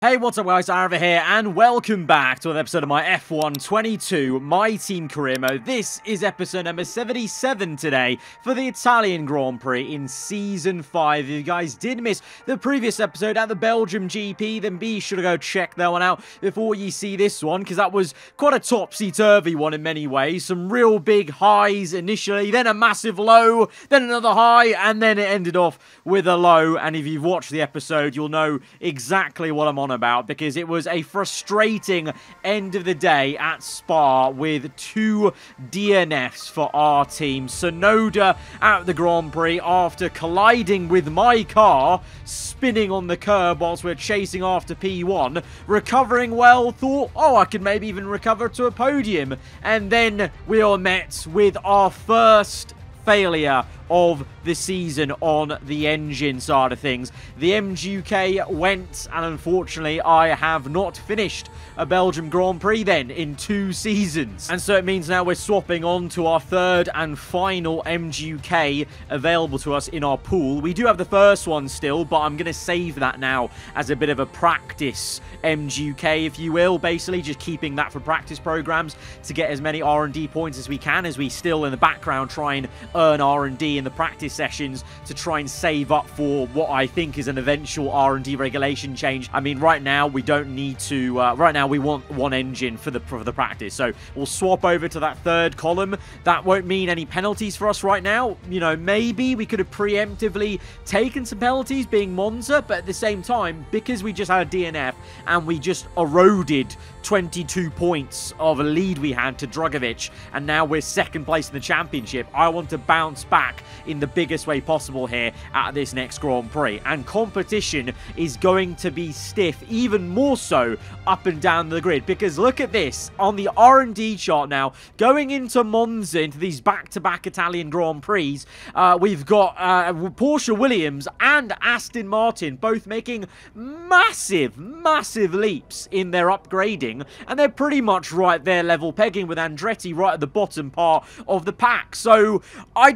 Hey, what's up guys, aarava here, and welcome back to another episode of my F1 22 My Team Career Mode. This is episode number 77 today for the Italian Grand Prix in Season 5. If you guys did miss the previous episode at the Belgium GP, then be sure to go check that one out before you see this one, because that was quite a topsy-turvy one in many ways. Some real big highs initially, then a massive low, then another high, and then it ended off with a low. And if you've watched the episode, you'll know exactly what I'm on about, because it was a frustrating end of the day at Spa with 2 DNFs for our team. Sonoda at the Grand Prix after colliding with my car, spinning on the curb whilst we're chasing after P1, recovering well, thought, oh, I could maybe even recover to a podium, and then we are met with our first failure of the season on the engine side of things. The MGUK went, and unfortunately I have not finished a Belgium Grand Prix then in 2 seasons. And so it means now we're swapping on to our third and final MGUK available to us in our pool. We do have the first one still, but I'm going to save that now as a bit of a practice MGUK, if you will. Basically just keeping that for practice programs to get as many R&D points as we can, as we still in the background try and earn R&D in the practice sessions to try and save up for what I think is an eventual R&D regulation change. I mean, right now we don't need to, right now we want one engine for the practice, so we'll swap over to that third column. That won't mean any penalties for us right now. You know, maybe we could have preemptively taken some penalties being Monza, but at the same time, because we just had a DNF and we just eroded 22 points of a lead we had to Drugovich, and now we're second place in the championship, I want to bounce back in the biggest way possible here at this next Grand Prix. And competition is going to be stiff, even more so up and down the grid, because look at this on the R&D chart now. Going into Monza, into these back-to-back Italian Grand Prix, we've got Porsche Williams and Aston Martin both making massive leaps in their upgrading, and they're pretty much right there level pegging with Andretti right at the bottom part of the pack. So I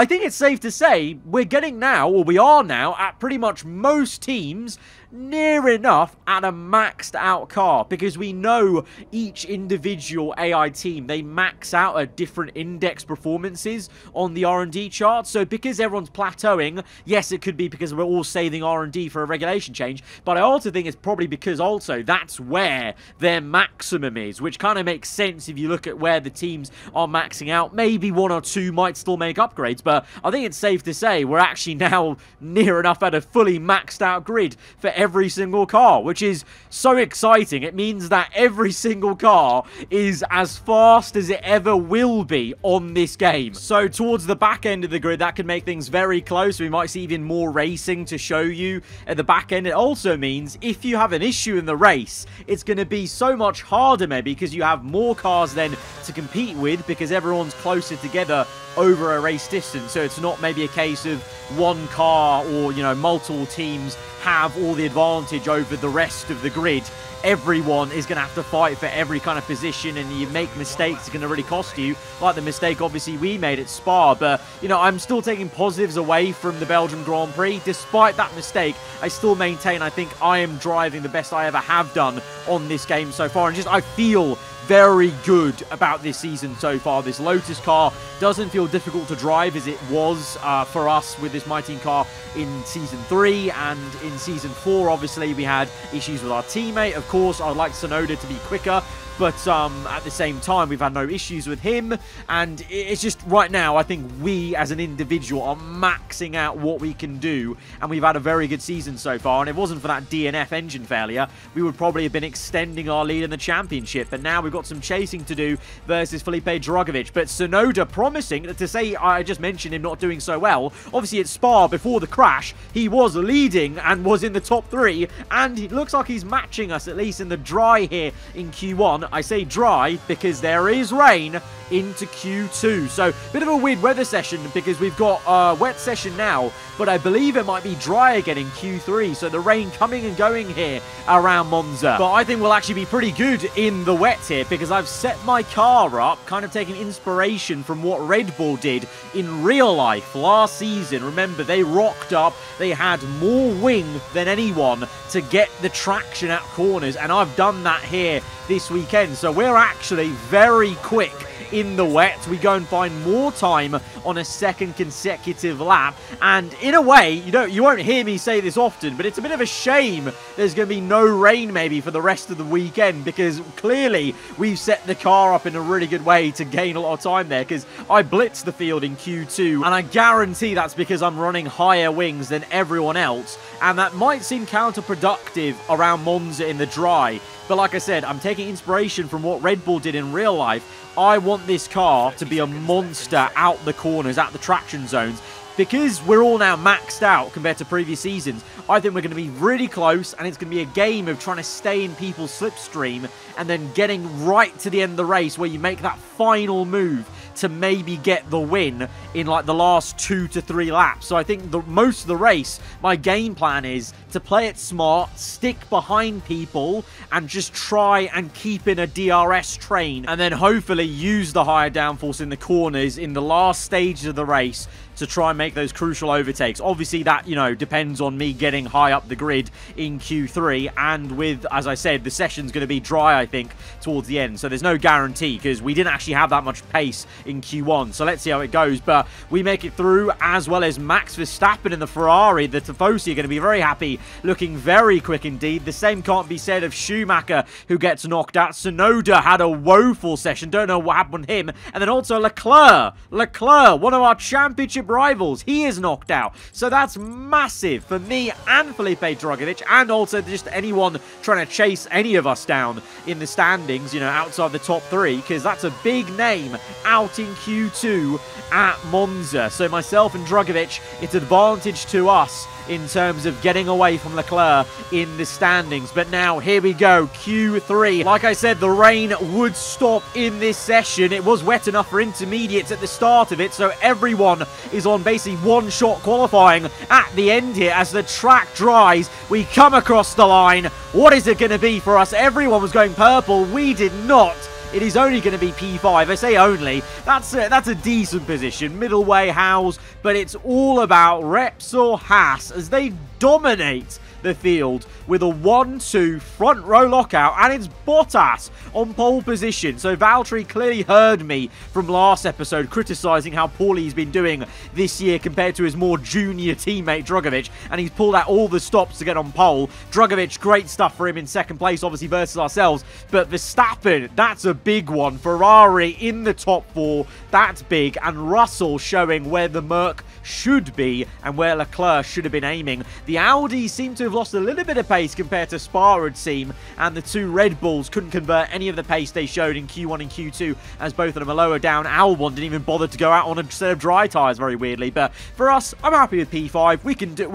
think it's safe to say we're getting now, or we are now, at pretty much most teams near enough at a maxed out car, because we know each individual AI team, they max out at different index performances on the R&D chart. So because everyone's plateauing, yes, it could be because we're all saving R&D for a regulation change, but I also think it's probably because also that's where their maximum is, which kind of makes sense if you look at where the teams are maxing out. Maybe 1 or 2 might still make upgrades, but I think it's safe to say we're actually now near enough at a fully maxed out grid for every single car, which is so exciting. It means that every single car is as fast as it ever will be on this game. So towards the back end of the grid, that could make things very close. We might see even more racing to show you at the back end. It also means if you have an issue in the race, it's going to be so much harder maybe, because you have more cars then to compete with, because everyone's closer together over a race distance. So it's not maybe a case of one car or, you know, multiple teams have all the advantage over the rest of the grid. Everyone is going to have to fight for every kind of position, and you make mistakes, it's going to really cost you, like the mistake obviously we made at Spa. But, you know, I'm still taking positives away from the Belgium Grand Prix. Despite that mistake, I still maintain I think I am driving the best I ever have done on this game so far, and just I feel very good about this season so far. This Lotus car doesn't feel difficult to drive as it was for us with this My Team car in Season 3, and in Season 4 obviously we had issues with our teammate. Of course, I'd like Sonoda to be quicker, but at the same time we've had no issues with him, and it's just right now I think we as an individual are maxing out what we can do, and we've had a very good season so far. And if it wasn't for that DNF engine failure, we would probably have been extending our lead in the championship, but now we've got some chasing to do versus Felipe Drugovich. But Sonoda promising, to say I just mentioned him not doing so well. Obviously at Spa before the crash he was leading and was in the top 3, and it looks like he's matching us at least in the dry here in Q1. I say dry because there is rain into Q2. So, bit of a weird weather session because we've got a wet session now, but I believe it might be dry again in Q3. So, the rain coming and going here around Monza. But I think we'll actually be pretty good in the wet here because I've set my car up, kind of taking inspiration from what Red Bull did in real life last season. Remember, they rocked up, they had more wing than anyone to get the traction at corners, and I've done that here this weekend. So we're actually very quick in the wet. We go and find more time on a second consecutive lap, and in a way, you won't hear me say this often, but it's a bit of a shame there's going to be no rain maybe for the rest of the weekend, because clearly we've set the car up in a really good way to gain a lot of time there, because I blitzed the field in Q2, and I guarantee that's because I'm running higher wings than everyone else, and that might seem counterproductive around Monza in the dry, but like I said, I'm taking inspiration from what Red Bull did in real life. I want this car to be a monster out the corners, out the traction zones. Because we're all now maxed out compared to previous seasons, I think we're going to be really close, and it's going to be a game of trying to stay in people's slipstream and then getting right to the end of the race where you make that final move to maybe get the win in like the last 2 to 3 laps. So I think most of the race, my game plan is to play it smart, stick behind people, and just try and keep in a DRS train, and then hopefully use the higher downforce in the corners in the last stages of the race to try and make those crucial overtakes. Obviously, that, depends on me getting high up the grid in Q3, and with, as I said, the session's going to be dry, I think, towards the end. So there's no guarantee, because we didn't actually have that much pace in Q1. So let's see how it goes. But we make it through, as well as Max Verstappen in the Ferrari. The Tifosi are going to be very happy, looking very quick indeed. The same can't be said of Schumacher, who gets knocked out. Tsunoda had a woeful session. Don't know what happened to him. And then also Leclerc, one of our championship rivals, he is knocked out. So that's massive for me and Felipe Drugovich, and also just anyone trying to chase any of us down in the standings, outside the top 3, because that's a big name out in Q2 at Monza. So myself and Drugovich, it's advantage to us in terms of getting away from Leclerc in the standings. But now, here we go, Q3. Like I said, the rain would stop in this session. It was wet enough for intermediates at the start of it, so everyone is on basically one-shot qualifying at the end here. As the track dries, we come across the line. What is it going to be for us? Everyone was going purple. We did not. It is only going to be P5. I say only. That's a decent position. Middle way, Howes. But it's all about Repsol Haas as they dominate the field with a 1-2 front row lockout, and it's Bottas on pole position. So Valtteri clearly heard me from last episode criticising how poorly he's been doing this year compared to his more junior teammate Drugovich, and he's pulled out all the stops to get on pole. Drugovich, great stuff for him in second place, obviously, versus ourselves. But Verstappen, that's a big one. Ferrari in the top 4, that's big. And Russell showing where the Merc should be and where Leclerc should have been aiming. The Audis seem to have lost a little bit of pace compared to Spa, it would seem, and the 2 Red Bulls couldn't convert any of the pace they showed in Q1 and Q2, as both of them are lower down. Albon didn't even bother to go out on a set of dry tyres, very weirdly. But for us, I'm happy with P5. We can do,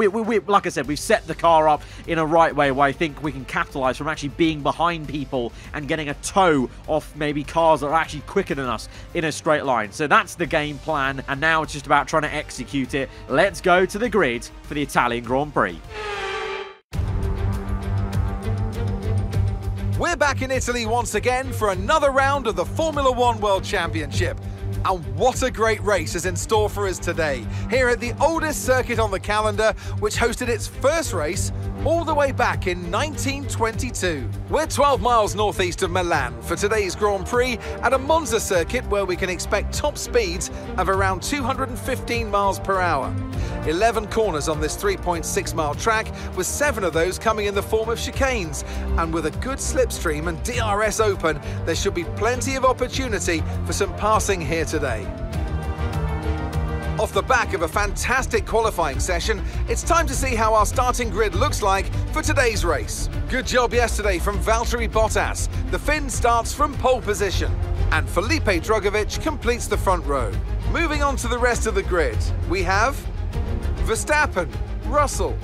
like I said, we've set the car up in a right way where I think we can capitalise from actually being behind people and getting a toe off maybe cars that are actually quicker than us in a straight line. So that's the game plan, and now it's just about trying to execute it. Let's go to the grid for the Italian Grand Prix. We're back in Italy once again for another round of the Formula One World Championship. And what a great race is in store for us today, here at the oldest circuit on the calendar, which hosted its first race all the way back in 1922. We're 12 miles northeast of Milan for today's Grand Prix at a Monza circuit where we can expect top speeds of around 215 miles per hour. 11 corners on this 3.6 mile track, with 7 of those coming in the form of chicanes. And with a good slipstream and DRS open, there should be plenty of opportunity for some passing here today. Off the back of a fantastic qualifying session, it's time to see how our starting grid looks like for today's race. Good job yesterday from Valtteri Bottas. The Finn starts from pole position, and Felipe Drugovich completes the front row. Moving on to the rest of the grid, we have Verstappen, Russell,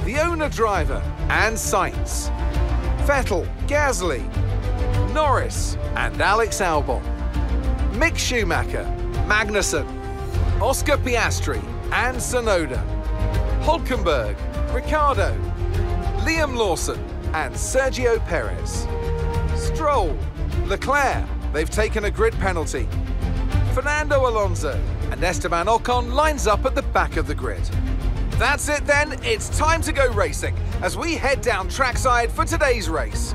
the owner driver, and Sainz, Vettel, Gasly, Norris and Alex Albon, Mick Schumacher, Magnussen, Oscar Piastri and Tsunoda, Hulkenberg, Ricciardo, Liam Lawson and Sergio Perez, Stroll, Leclerc, they've taken a grid penalty, Fernando Alonso and Esteban Ocon lines up at the back of the grid. That's it then, it's time to go racing as we head down trackside for today's race.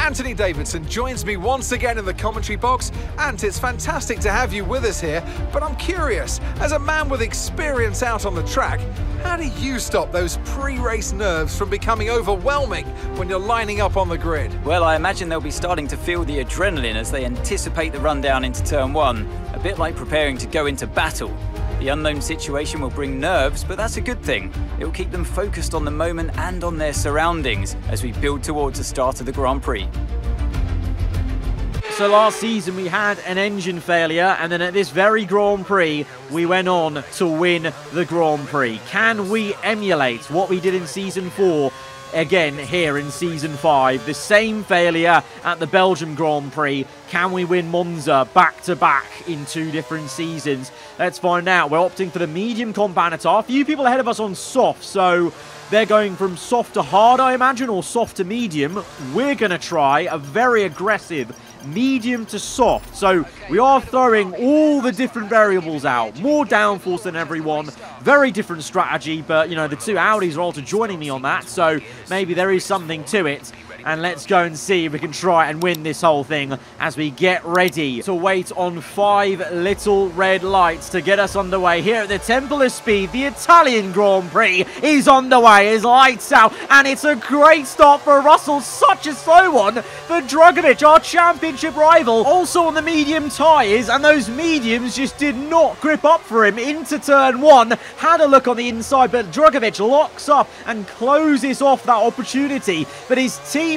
Anthony Davidson joins me once again in the commentary box. Ant, it's fantastic to have you with us here, but I'm curious, as a man with experience out on the track, how do you stop those pre-race nerves from becoming overwhelming when you're lining up on the grid? Well, I imagine they'll be starting to feel the adrenaline as they anticipate the rundown into turn one, a bit like preparing to go into battle. The unknown situation will bring nerves, but that's a good thing. It will keep them focused on the moment and on their surroundings as we build towards the start of the Grand Prix. So last season we had an engine failure, and then at this very Grand Prix we went on to win the Grand Prix. Can we emulate what we did in Season 4 again here in Season 5? The same failure at the Belgium Grand Prix. Can we win Monza back-to-back in 2 different seasons? Let's find out. We're opting for the medium competitor. A few people ahead of us on soft, so they're going from soft to hard, I imagine, or soft to medium. We're going to try a very aggressive medium to soft. So we are throwing all the different variables out. More downforce than everyone. Very different strategy, but, you know, the 2 Audis are also joining me on that, so maybe there is something to it. And let's go and see if we can try and win this whole thing as we get ready to wait on 5 little red lights to get us underway here at the Temple of Speed. The Italian Grand Prix is on the way, is lights out, and it's a great start for Russell. Such a slow one for Drugovich, our championship rival, also on the medium tyres, and those mediums just did not grip up for him into turn 1. Had a look on the inside, but Drugovich locks up and closes off that opportunity, but his teammate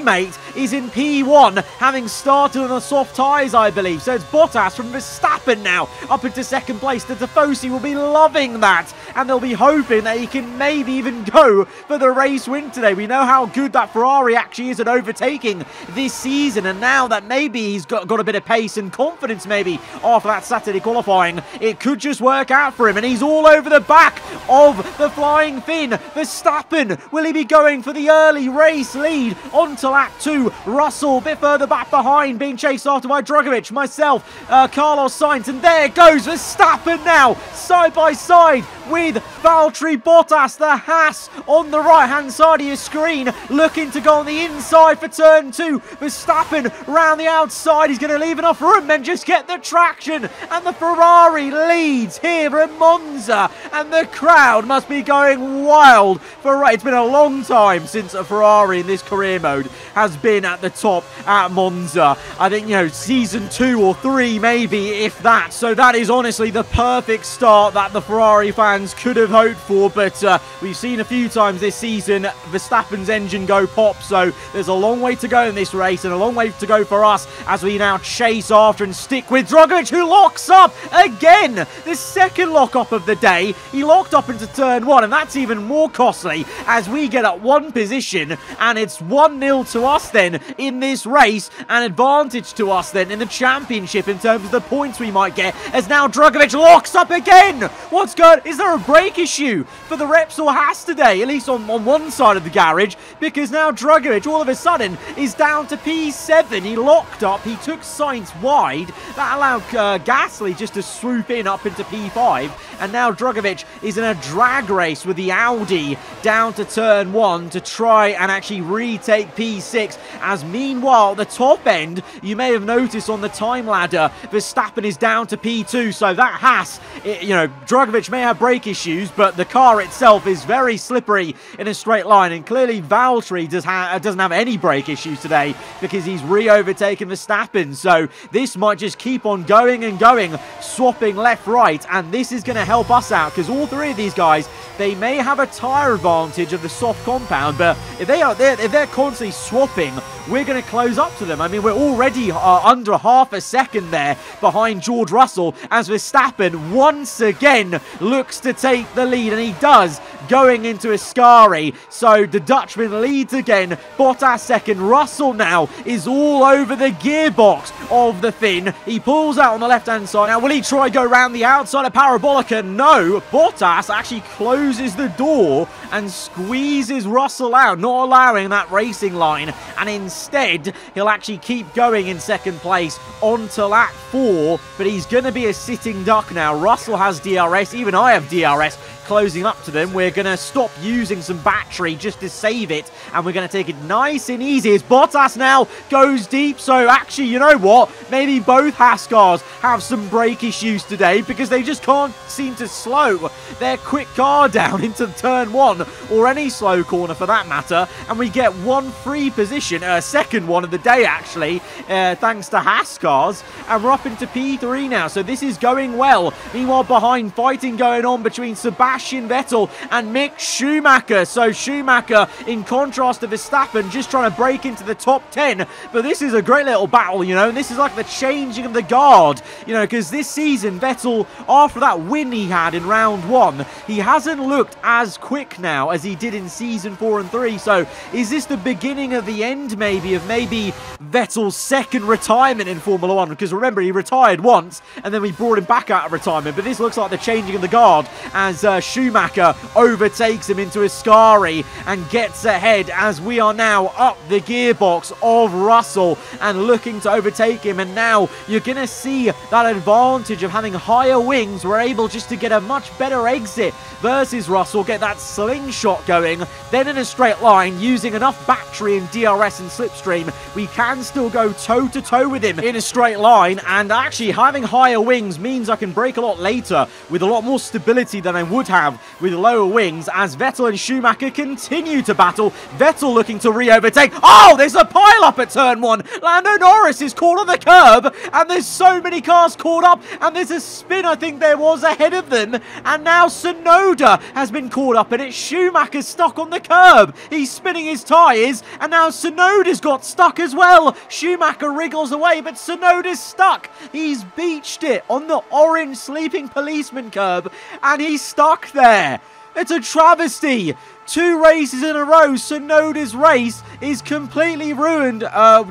is in P1, having started on the soft tyres, I believe. So it's Bottas from Verstappen now up into second place. The Tifosi will be loving that, and they'll be hoping that he can maybe even go for the race win today. We know how good that Ferrari actually is at overtaking this season, and now that maybe he's got a bit of pace and confidence maybe after that Saturday qualifying, it could just work out for him, and he's all over the back of the Flying Finn. Verstappen, will he be going for the early race lead onto lap 2? Russell a bit further back behind, being chased after by Drugovich, myself, Carlos Sainz, and there goes Verstappen now, side by side with Valtteri Bottas, the Haas on the right-hand side of your screen, looking to go on the inside for turn 2. Verstappen round the outside, he's going to leave enough room, then just get the traction, and the Ferrari leads here at Monza, and the crowd must be going wild. It's been a long time since a Ferrari in this career mode has been at the top at Monza. I think, you know, season 2 or 3 maybe, if that. So that is honestly the perfect start that the Ferrari fans could have hoped for, but we've seen a few times this season Verstappen's engine go pop, so there's a long way to go in this race and a long way to go for us as we now chase after and stick with Drugovich, who locks up again. The second lock up of the day. He locked up into turn 1, and that's even more costly as we get at 1 position, and it's 1-0 to us then in this race, an advantage to us then in the championship in terms of the points we might get, as now Drugovich locks up again. What's good? Is there a brake issue for the Repsol Haas today, at least on one side of the garage, because now Drugovich all of a sudden is down to P7. He locked up, he took Sainz wide, that allowed Gasly just to swoop in up into P5, and now Drugovich is in a drag race with the Audi down to turn 1 to try and actually retake P6, as meanwhile the top end, you may have noticed on the time ladder, Verstappen is down to P2, so that Haas, you know, Drugovich may have brake issues, but the car itself is very slippery in a straight line, and clearly Valtteri doesn't have any brake issues today because he's re-overtaken Verstappen, so this might just keep on going and going, swapping left-right, and this is going to help us out, because all 3 of these guys, they may have a tyre advantage of the soft compound, but if they're constantly swapping, we're going to close up to them. I mean, we're already under half a second there behind George Russell, as Verstappen once again looks to take the lead, and he does going into Ascari. So the Dutchman leads again. Bottas second. Russell now is all over the gearbox of the Finn. He pulls out on the left-hand side. Now, will he try go around the outside of Parabolica? No. Bottas actually closes the door and squeezes Russell out, not allowing that racing line. And instead, he'll actually keep going in second place onto lap 4. But he's going to be a sitting duck now. Russell has DRS. Even I have DRS. Closing up to them. We're going to stop using some battery just to save it, and we're going to take it nice and easy as Bottas now goes deep. So actually, you know what? Maybe both Haas cars have some brake issues today because they just can't seem to slow their quick car down into turn 1 or any slow corner for that matter, and we get one free position, second one of the day actually, thanks to Haas cars, and we're up into P3 now. So this is going well. Meanwhile, behind, fighting going on between Sebastian Vettel and Mick Schumacher. So Schumacher, in contrast to Verstappen, just trying to break into the top 10. But this is a great little battle, you know, and this is like the changing of the guard, you know, because this season, Vettel, after that win he had in round 1, he hasn't looked as quick now as he did in season 4 and 3. So is this the beginning of the end, maybe, of Vettel's second retirement in Formula 1? Because remember, he retired once, and then we brought him back out of retirement. But this looks like the changing of the guard as Schumacher overtakes him into Ascari and gets ahead as we are now up the gearbox of Russell and looking to overtake him. And now you're going to see that advantage of having higher wings. We're able just to get a much better exit versus Russell, get that slingshot going, then in a straight line, using enough battery and DRS and slipstream, we can still go toe-to-toe with him in a straight line. And actually having higher wings means I can brake a lot later with a lot more stability than I would have with lower wings as Vettel and Schumacher continue to battle. Vettel looking to re-overtake. Oh, there's a pile-up at turn 1. Lando Norris is caught on the curb, and there's so many cars caught up, and there's a spin, I think there was, ahead of them, and now Tsunoda has been caught up, and it's Schumacher stuck on the curb. He's spinning his tyres, and now Tsunoda's got stuck as well. Schumacher wriggles away, but Tsunoda's stuck. He's beached it on the orange sleeping policeman curb, and he's stuck there. It's a travesty. 2 races in a row, Tsunoda's race is completely ruined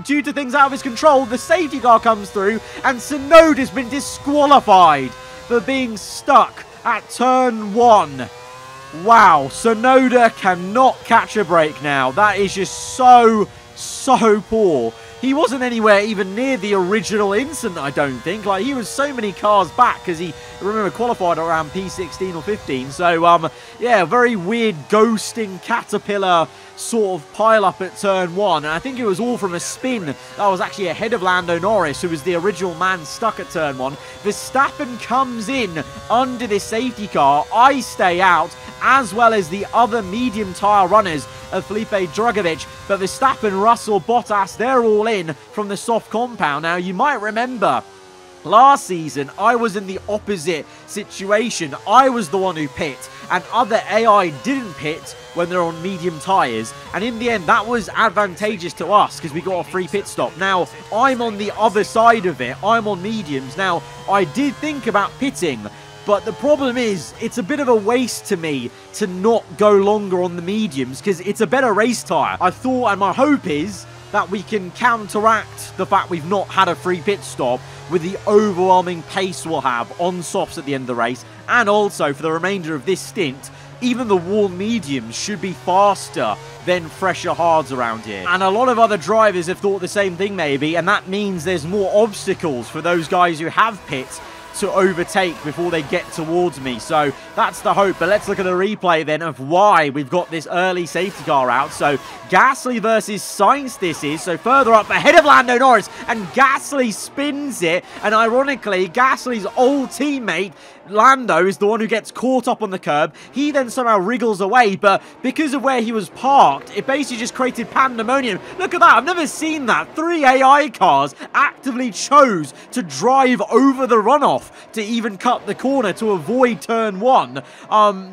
due to things out of his control. The safety car comes through, and Tsunoda's been disqualified for being stuck at turn 1. Wow, Tsunoda cannot catch a break now. That is just so poor. He wasn't anywhere even near the original incident, I don't think. Like, he was so many cars back because he, remember, qualified around P16 or 15. So, yeah, very weird ghosting caterpillar sort of pile up at turn 1. And I think it was all from a spin that was actually ahead of Lando Norris, who was the original man stuck at turn 1. Verstappen comes in under this safety car. I stay out, as well as the other medium tyre runners of Felipe Drugovich. But Verstappen, Russell, Bottas, they're all in from the soft compound. Now, you might remember last season, I was in the opposite situation. I was the one who pit, and other AI didn't pit when they're on medium tyres. And in the end, that was advantageous to us because we got a free pit stop. Now, I'm on the other side of it. I'm on mediums. Now, I did think about pitting, but the problem is, it's a bit of a waste to me to not go longer on the mediums because it's a better race tyre. I thought, and my hope is, that we can counteract the fact we've not had a free pit stop with the overwhelming pace we'll have on softs at the end of the race. And also, for the remainder of this stint, even the worn mediums should be faster than fresher hards around here. And a lot of other drivers have thought the same thing maybe, and that means there's more obstacles for those guys who have pit to overtake before they get towards me. So that's the hope. But let's look at a replay then of why we've got this early safety car out. So Gasly versus Sainz this is. So further up ahead of Lando Norris, and Gasly spins it. And ironically, Gasly's old teammate Lando is the one who gets caught up on the curb. He then somehow wriggles away, but because of where he was parked, it basically just created pandemonium. Look at that. I've never seen that. 3 AI cars actively chose to drive over the runoff to even cut the corner to avoid turn 1.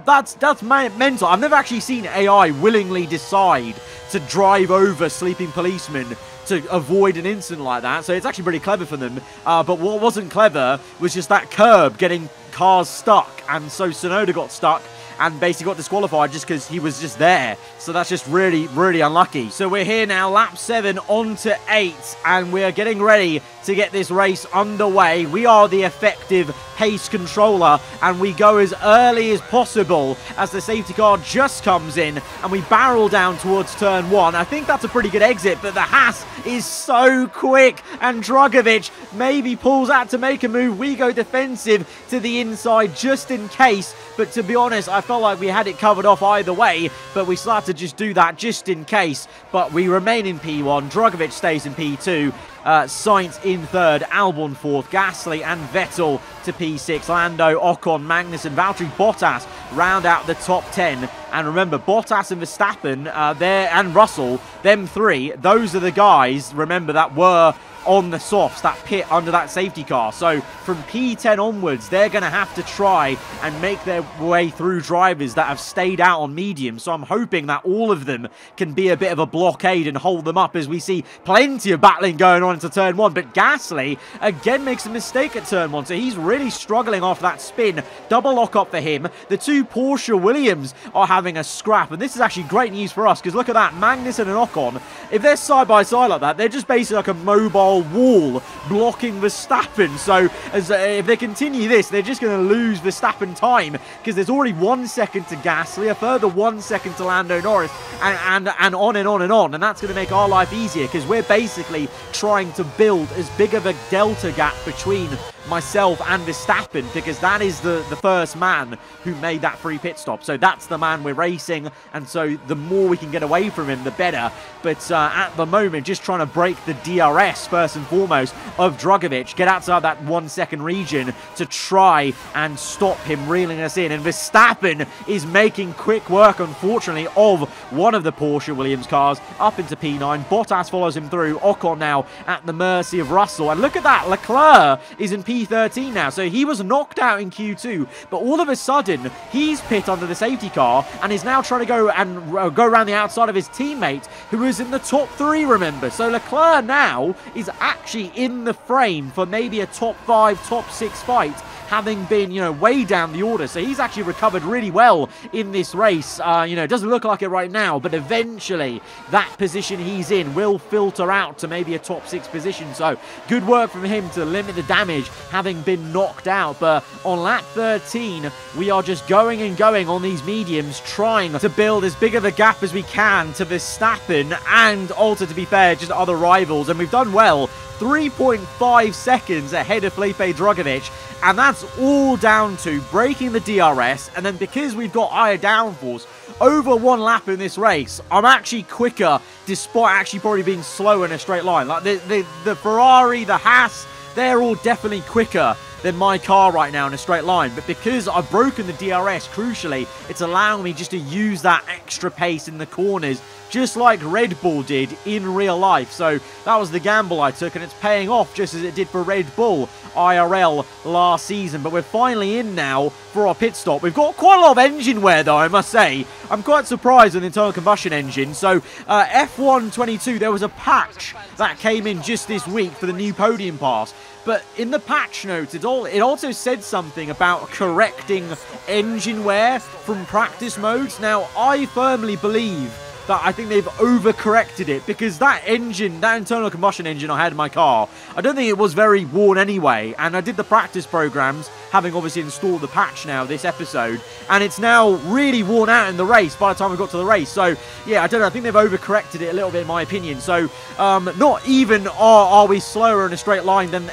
That's mental. I've never actually seen AI willingly decide to drive over sleeping policemen to avoid an incident like that. So it's actually pretty clever for them. But what wasn't clever was just that curb getting cars stuck. And so Tsunoda got stuck. and basically got disqualified just because he was just there. So that's just really, really unlucky. So we're here now, lap 7 on to 8, and we're getting ready to get this race underway. We are the effective pace controller, and we go as early as possible as the safety car just comes in, and we barrel down towards turn 1. I think that's a pretty good exit, but the Haas is so quick, and Drugovich maybe pulls out to make a move. We go defensive to the inside just in case, but to be honest, I felt like we had it covered off either way, but we start to just do that just in case. But we remain in P1, Drugovich stays in P2, Sainz in 3rd, Albon 4th, Gasly and Vettel to P6, Lando, Ocon, Magnussen, Valtteri Bottas round out the top 10. And remember, Bottas and Verstappen and Russell, them 3, those are the guys, remember, that were on the softs, that pit under that safety car. So from P10 onwards, they're going to have to try and make their way through drivers that have stayed out on medium. So I'm hoping that all of them can be a bit of a blockade and hold them up, as we see plenty of battling going on into turn 1. But Gasly again makes a mistake at turn 1, so he's really struggling off that spin. Double lock up for him. The 2 Porsche Williams are having a scrap, and this is actually great news for us, because look at that, Magnussen and Ocon, if they're side by side like that, they're just basically like a mobile wall blocking Verstappen. So if they continue this, they're just going to lose Verstappen time, because there's already 1 second to Gasly, a further 1 second to Lando Norris, and on and on and on. And that's going to make our life easier, because we're basically trying to build as big of a delta gap between myself and Verstappen, because that is the first man who made that free pit stop. So that's the man we're racing, and so the more we can get away from him, the better. But at the moment, just trying to break the DRS first and foremost of Drugovich, get outside that 1 second region to try and stop him reeling us in. And Verstappen is making quick work, unfortunately, of one of the Porsche Williams cars up into P9. Bottas follows him through. Ocon now at the mercy of Russell, and look at that, Leclerc is in P13 now. So he was knocked out in Q2, but all of a sudden he's pit under the safety car and is now trying to go around the outside of his teammate, who was in the top 3, remember. So Leclerc now is actually in the frame for maybe a top 5, top 6 fight, having been, way down the order. So he's actually recovered really well in this race. It doesn't look like it right now, but eventually that position he's in will filter out to maybe a top 6 position. So good work from him to limit the damage, having been knocked out. But on lap 13, we are just going and going on these mediums, trying to build as big of a gap as we can to Verstappen and also, to be fair, just other rivals. And we've done well. 3.5 seconds ahead of Felipe Drugovich, and that's all down to breaking the DRS. And then because we've got higher downforce over 1 lap in this race, I'm actually quicker, despite actually probably being slow in a straight line. Like the Ferrari, the Haas, they're all definitely quicker than my car right now in a straight line. But because I've broken the DRS, crucially, it's allowing me just to use that extra pace in the corners, just like Red Bull did in real life. So that was the gamble I took, and it's paying off just as it did for Red Bull IRL last season. But we're finally in now for our pit stop. We've got quite a lot of engine wear, though, I must say. I'm quite surprised with the internal combustion engine. So F1 22, there was a patch that came in just this week for the new podium pass. But in the patch notes, it also said something about correcting engine wear from practice modes. Now, I firmly believe that I think they've overcorrected it, because that engine, that internal combustion engine I had in my car, I don't think it was very worn anyway. And I did the practice programs, having obviously installed the patch now this episode, and it's now really worn out in the race by the time we got to the race. So yeah, I don't know, I think they've overcorrected it a little bit in my opinion. So not even are we slower in a straight line than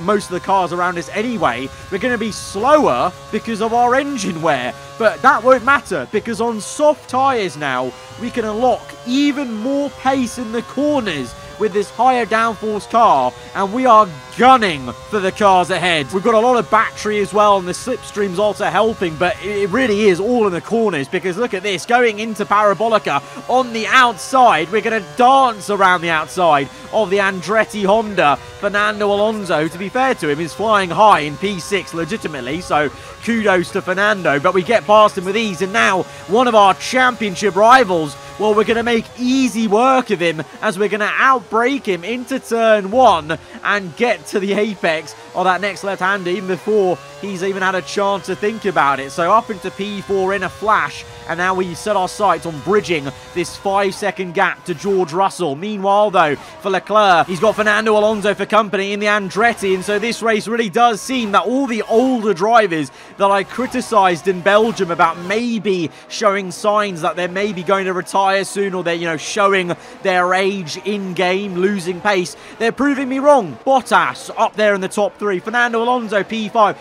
most of the cars around us anyway. We're going to be slower because of our engine wear, but that won't matter, because on soft tyres now we can unlock even more pace in the corners with this higher downforce car, and we are gunning for the cars ahead. We've got a lot of battery as well, and the slipstream's also helping, but it really is all in the corners, because look at this, going into Parabolica on the outside, we're going to dance around the outside of the Andretti Honda. Fernando Alonso, to be fair to him, is flying high in P6 legitimately, so kudos to Fernando, but we get past him with ease. And now one of our championship rivals, well, we're going to make easy work of him, as we're going to outbrake him into turn 1 and get to the apex of that next left-hander even before he's even had a chance to think about it. So up into P4 in a flash, and now we set our sights on bridging this 5-second gap to George Russell. Meanwhile, though, for Leclerc, he's got Fernando Alonso for company in the Andretti, and so this race really does seem that all the older drivers that I criticised in Belgium about maybe showing signs that they're maybe going to retire soon, or they're, you know, showing their age in-game, losing pace, they're proving me wrong. Bottas up there in the top 3, Fernando Alonso P5,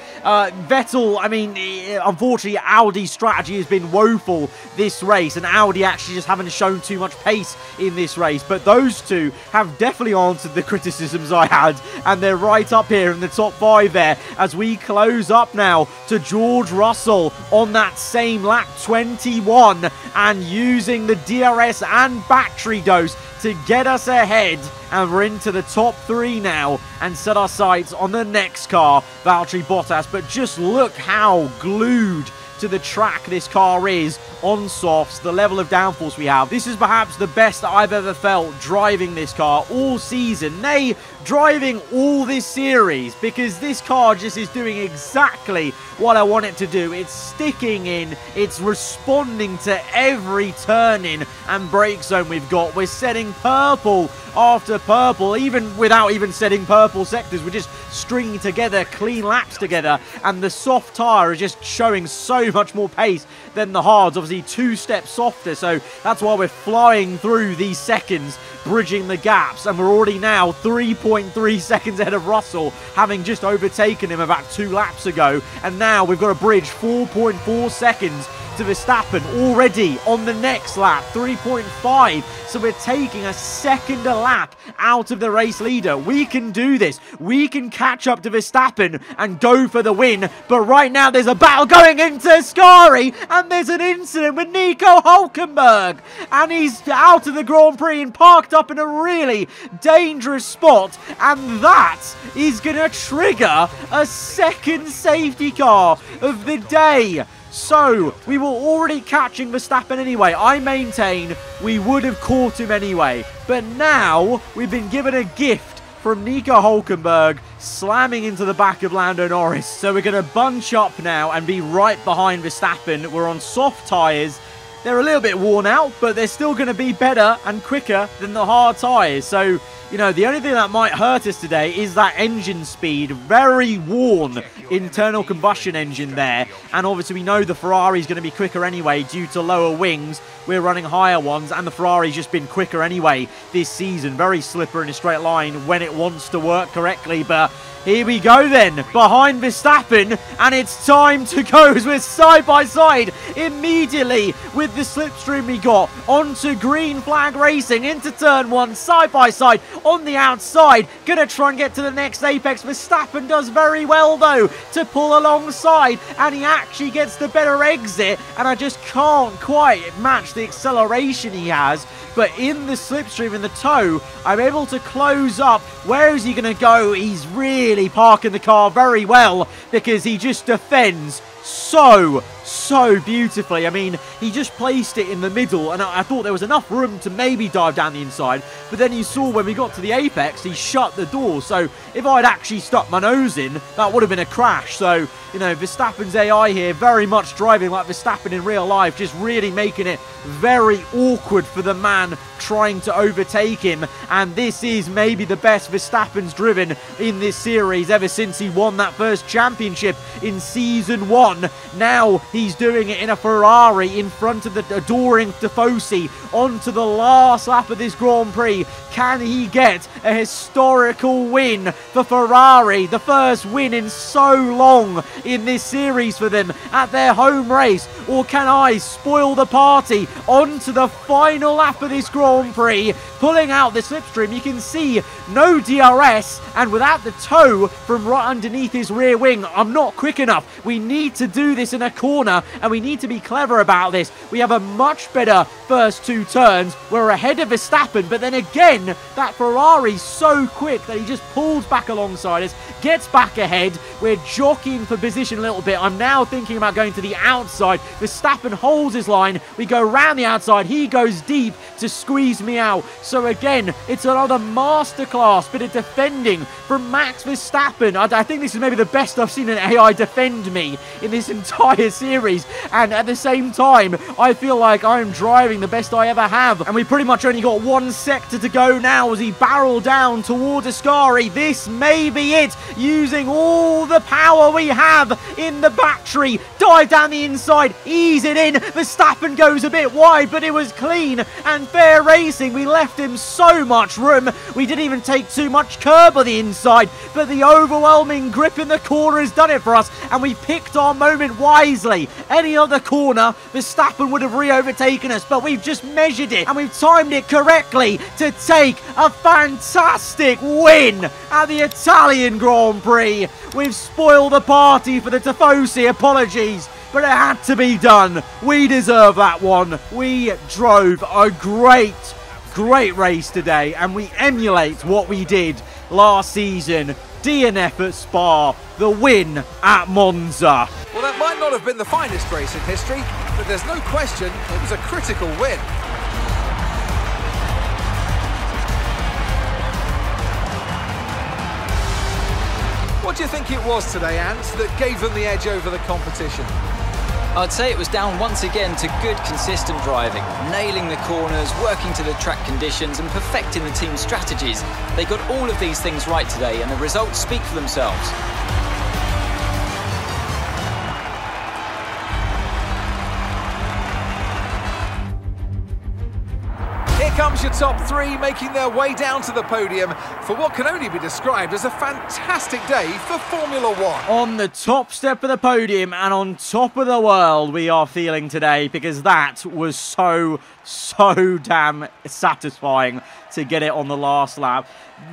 Vettel, I mean, unfortunately Audi's strategy has been woeful this race, and Audi actually just haven't shown too much pace in this race, but those two have definitely answered the criticisms I had, and they're right up here in the top 5 there as we close up now to George Russell on that same lap 21, and using the DRS and battery dose to get us ahead, and we're into the top 3 now and set our sights on the next car, Valtteri Bottas. But just look how glued to the track this car is on softs, the level of downforce we have. This is perhaps the best I've ever felt driving this car all season, nay, driving all this series, because this car just is doing exactly what I want it to do. It's sticking in, it's responding to every turn in and brake zone we've got. We're setting purple after purple, even without even setting purple sectors. We're just stringing together clean laps together, and the soft tyre is just showing so much more pace than the hards, obviously 2 steps softer, so that's why we're flying through these seconds, bridging the gaps, and we're already now 3.3 seconds ahead of Russell, having just overtaken him about 2 laps ago, and now we've got a bridge 4.4 seconds to Verstappen already on the next lap, 3.5. So we're taking a second a lap out of the race leader. We can do this. We can catch up to Verstappen and go for the win. But right now there's a battle going into Ascari, and there's an incident with Nico Hülkenberg, and he's out of the Grand Prix and parked up in a really dangerous spot, and that is going to trigger a second safety car of the day. So, we were already catching Verstappen anyway. I maintain we would have caught him anyway. But now, we've been given a gift from Nico Hülkenberg slamming into the back of Lando Norris. So we're going to bunch up now and be right behind Verstappen. We're on soft tyres. They're a little bit worn out, but they're still going to be better and quicker than the hard tyres. So, you know, the only thing that might hurt us today is that engine speed. Very worn internal combustion engine there. And obviously we know the Ferrari is going to be quicker anyway due to lower wings. We're running higher ones, and the Ferrari's just been quicker anyway this season. Very slippery in a straight line when it wants to work correctly. But here we go then, behind Verstappen, and it's time to go as we're side by side immediately with the slipstream we got onto green flag racing into turn 1, side by side on the outside. Gonna try and get to the next apex. Verstappen does very well though to pull alongside, and he actually gets the better exit, and I just can't quite match the acceleration he has. But in the slipstream, in the tow, I'm able to close up. Where is he going to go? He's really parking the car very well, because he just defends so beautifully. I mean, he just placed it in the middle, and I thought there was enough room to maybe dive down the inside, but then you saw when we got to the apex, he shut the door. So if I'd actually stuck my nose in, that would have been a crash. So, you know, Verstappen's AI here very much driving like Verstappen in real life, just really making it very awkward for the man trying to overtake him. And this is maybe the best Verstappen's driven in this series ever since he won that first championship in Season 1. Now he's doing it in a Ferrari in front of the adoring Tifosi onto the last lap of this Grand Prix. Can he get a historical win for Ferrari? The first win in so long in this series for them at their home race. Or can I spoil the party onto the final lap of this Grand Prix, pulling out the slipstream? You can see no DRS, and without the tow from right underneath his rear wing, I'm not quick enough. We need to do this in a caution corner, and we need to be clever about this. We have a much better first 2 turns. We're ahead of Verstappen, but then again, that Ferrari's so quick that he just pulls back alongside us, gets back ahead. We're jockeying for position a little bit. I'm now thinking about going to the outside. Verstappen holds his line. We go around the outside. He goes deep to squeeze me out. So again, it's another masterclass bit of defending from Max Verstappen. I think this is maybe the best I've seen an AI defend me in this entire series. And at the same time, I feel like I'm driving the best I ever have. And we pretty much only got 1 sector to go now as he barreled down towards Ascari. This may be it. Using all the power we have in the battery. Dive down the inside. Ease it in. Verstappen goes a bit wide, but it was clean and fair racing. We left him so much room. We didn't even take too much curb on the inside, but the overwhelming grip in the corner has done it for us, and we picked our moment wisely. Any other corner, Verstappen would have re-overtaken us, but we've just measured it, and we've timed it correctly to take a fantastic win at the Italian Grand Prix. We've spoiled the party for the Tifosi, apologies, but it had to be done. We deserve that one. We drove a great race today, and we emulate what we did last season. DNF at Spa, the win at Monza. Well, that might not have been the finest race in history, but there's no question it was a critical win. What do you think it was today, Ant, that gave them the edge over the competition? I'd say it was down once again to good, consistent driving, nailing the corners, working to the track conditions and perfecting the team's strategies. They got all of these things right today, and the results speak for themselves. Here comes your top 3 making their way down to the podium for what can only be described as a fantastic day for Formula 1. On the top step of the podium and on top of the world we are feeling today, because that was so damn satisfying to get it on the last lap.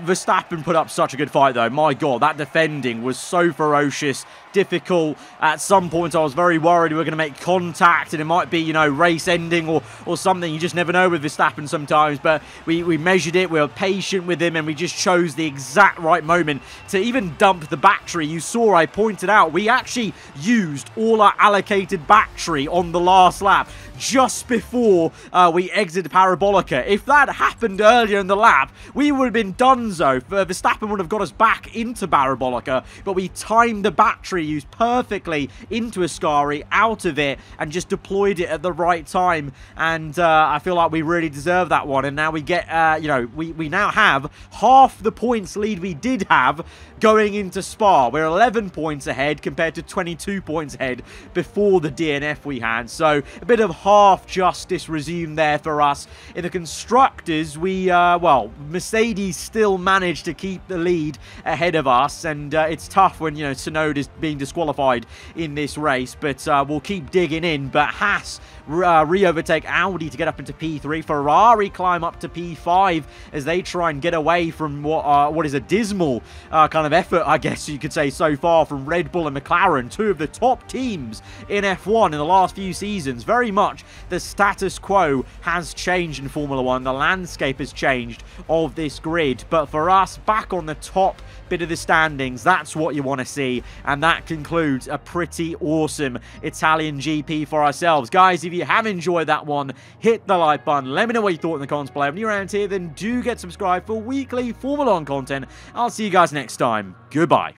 Verstappen put up such a good fight though. My God, that defending was so ferocious, difficult. At some points I was very worried we were going to make contact and it might be, you know, race ending or something. You just never know with Verstappen sometimes, but we measured it, we were patient with him, and we just chose the exact right moment to even dump the battery. You saw, I pointed out, we actually used all our allocated battery on the last lap just before we exited Parabolica. If that happened earlier in the lap, we would have been donezo. Verstappen would have got us back into Parabolica, but we timed the battery use perfectly into Ascari, out of it, and just deployed it at the right time. And I feel like we really deserve that one. And now we get, you know, we now have half the points lead we did have going into Spa. We're 11 points ahead compared to 22 points ahead before the DNF we had. So a bit of half justice resumed there for us. In the constructors, we, well, Mercedes still managed to keep the lead ahead of us, and it's tough when, you know, Tsunoda's being disqualified in this race, but we'll keep digging in. But Haas re-overtake Audi to get up into P3. Ferrari climb up to P5 as they try and get away from what is a dismal kind of effort, I guess you could say, so far from Red Bull and McLaren, two of the top teams in F1 in the last few seasons. Very much the status quo has changed in Formula 1. The landscape has changed of this grid. But for us, back on the top bit of the standings, that's what you want to see. And that concludes a pretty awesome Italian GP for ourselves. Guys, if you have enjoyed that one, hit the like button. Let me know what you thought in the comments below. If you're around here, then do get subscribed for weekly Formula 1 content. I'll see you guys next time. Goodbye.